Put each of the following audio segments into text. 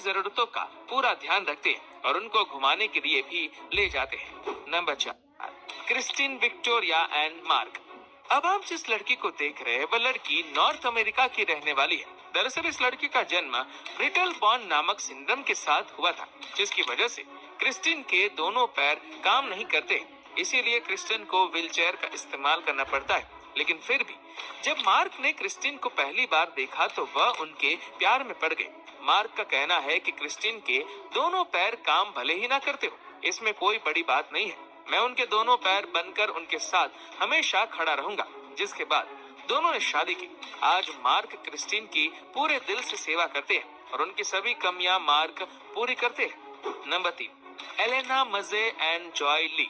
जरूरतों का पूरा ध्यान रखते हैं और उनको घुमाने के लिए भी ले जाते हैं। Number 4, Christine Victoria and mark. अब आप जिस लड़की को देख रहे हैं वह लड़की नॉर्थ अमेरिका की रहने वाली है। दरअसल इस लड़की का जन्म ब्रिटल बॉर्न नामक सिंड्रोम के साथ हुआ था, जिसकी वजह से क्रिस्टीन के दोनों पैर काम नहीं करते, इसीलिए क्रिस्टीन को व्हीलचेयर का इस्तेमाल करना पड़ता है। लेकिन फिर भी जब मार्क ने क्रिस्टीन को पहली बार देखा तो वह उनके प्यार में पड़ गए। मार्क का कहना है कि क्रिस्टीन के दोनों पैर काम भले ही ना करते हो, इसमें कोई बड़ी बात नहीं है। मैं उनके दोनों पैर बनकर उनके साथ हमेशा खड़ा रहूंगा। जिसके बाद दोनों ने शादी की। आज मार्क क्रिस्टीन की पूरे दिल से सेवा करते हैं और उनकी सभी कमियां मार्क पूरी करते हैं। नंबर 3, एलेना मजे एंड जॉय ली।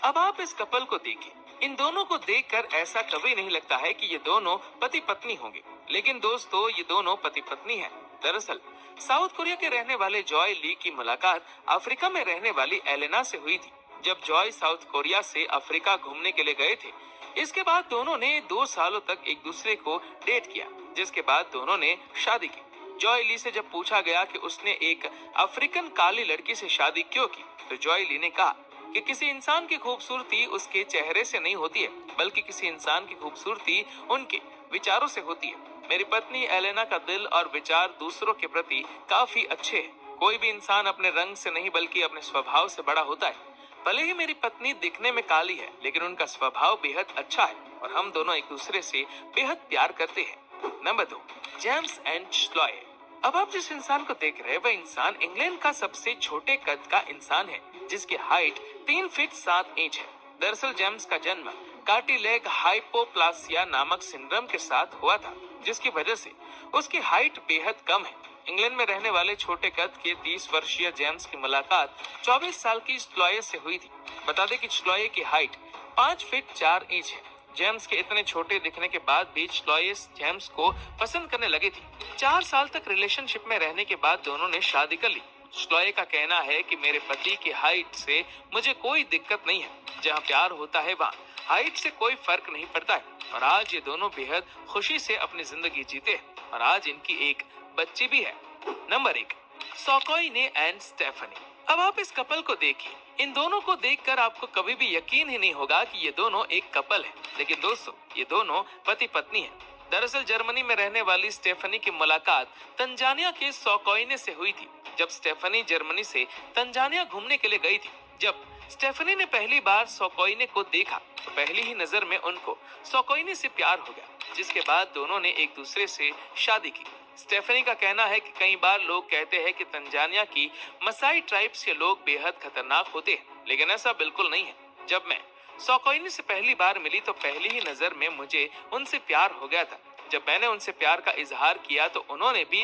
अब आप इस कपल को देखिए। इन दोनों को देखकर ऐसा कभी नहीं लगता है कि ये दोनों पति पत्नी होंगे, लेकिन दोस्तों ये दोनों पति पत्नी हैं। दरअसल साउथ कोरिया के रहने वाले जॉय ली की मुलाकात अफ्रीका में रहने वाली एलेना से हुई थी। जब जॉय साउथ कोरिया से अफ्रीका घूमने के लिए गए थे, इसके बाद दोनों ने 2 सालों तक एक दूसरे को डेट किया, जिसके बाद दोनों ने शादी की। जॉय ली से जब पूछा गया कि उसने एक अफ्रीकन काली लड़की से शादी क्यों की, तो जॉय ली ने कहा कि किसी इंसान की खूबसूरती उसके चेहरे से नहीं होती है, बल्कि किसी इंसान की खूबसूरती उनके विचारों से होती है। मेरी पत्नी एलेना का दिल और विचार दूसरों के प्रति काफी अच्छे हैं। कोई भी इंसान अपने रंग से नहीं बल्कि अपने स्वभाव से बड़ा होता है। भले ही मेरी पत्नी दिखने में काली है, लेकिन उनका स्वभाव बेहद अच्छा है और हम दोनों एक दूसरे से बेहद प्यार करते हैं। Number 2, James and Shloy. अब आप जिस इंसान को देख रहे हैं वह इंसान इंग्लैंड का सबसे छोटे कद का इंसान है, जिसकी हाइट 3 फीट 7 इंच है। दरअसल जेम्स का जन्म कार्टिलेग हाइपोप्लासिया नामक सिंड्रोम के साथ हुआ था, जिसकी वजह से उसकी हाइट बेहद कम है। इंग्लैंड में रहने वाले छोटे कद के 30 वर्षीय जेम्स की मुलाकात 24 साल की श्लॉय से हुई थी। बता दें कि श्लॉय की हाइट 5 फीट 4 इंच है। जेम्स के इतने छोटे दिखने के बाद भी श्लॉय जेम्स को पसंद करने लगी थी। 4 साल तक रिलेशनशिप में रहने के बाद दोनों ने शादी कर ली। श्लॉय का कहना है कि मेरे पति की हाइट से मुझे कोई दिक्कत नहीं है। जहाँ प्यार होता है वहाँ हाइट से कोई फर्क नहीं पड़ता है। और आज ये दोनों बेहद खुशी से अपनी जिंदगी जीते हैं और आज इनकी एक बच्ची भी है। Number 1, Sokoine and Stephanie. अब आप इस कपल को देखिए। इन दोनों को देखकर आपको कभी भी यकीन ही नहीं होगा कि ये दोनों एक कपल है, लेकिन दोस्तों ये दोनों पति पत्नी हैं। दरअसल जर्मनी में रहने वाली स्टेफनी की मुलाकात तंजानिया के सोकोइने से हुई थी। जब स्टेफनी जर्मनी से तंजानिया घूमने के लिए गई थी, जब स्टेफनी ने पहली बार सोकोइने को देखा तो पहली ही नजर में उनको सोकोइने से प्यार हो गया, जिसके बाद दोनों ने एक दूसरे से शादी की। स्टेफनी का कहना है कि कई बार लोग कहते हैं कि तंजानिया की मसाई ट्राइब्स के लोग बेहद खतरनाक होते हैं, लेकिन ऐसा बिल्कुल नहीं है। जब मैं सोकोइने से पहली बार मिली तो पहली ही नजर में मुझे उनसे प्यार हो गया था। जब मैंने उनसे प्यार का इजहार किया तो उन्होंने भी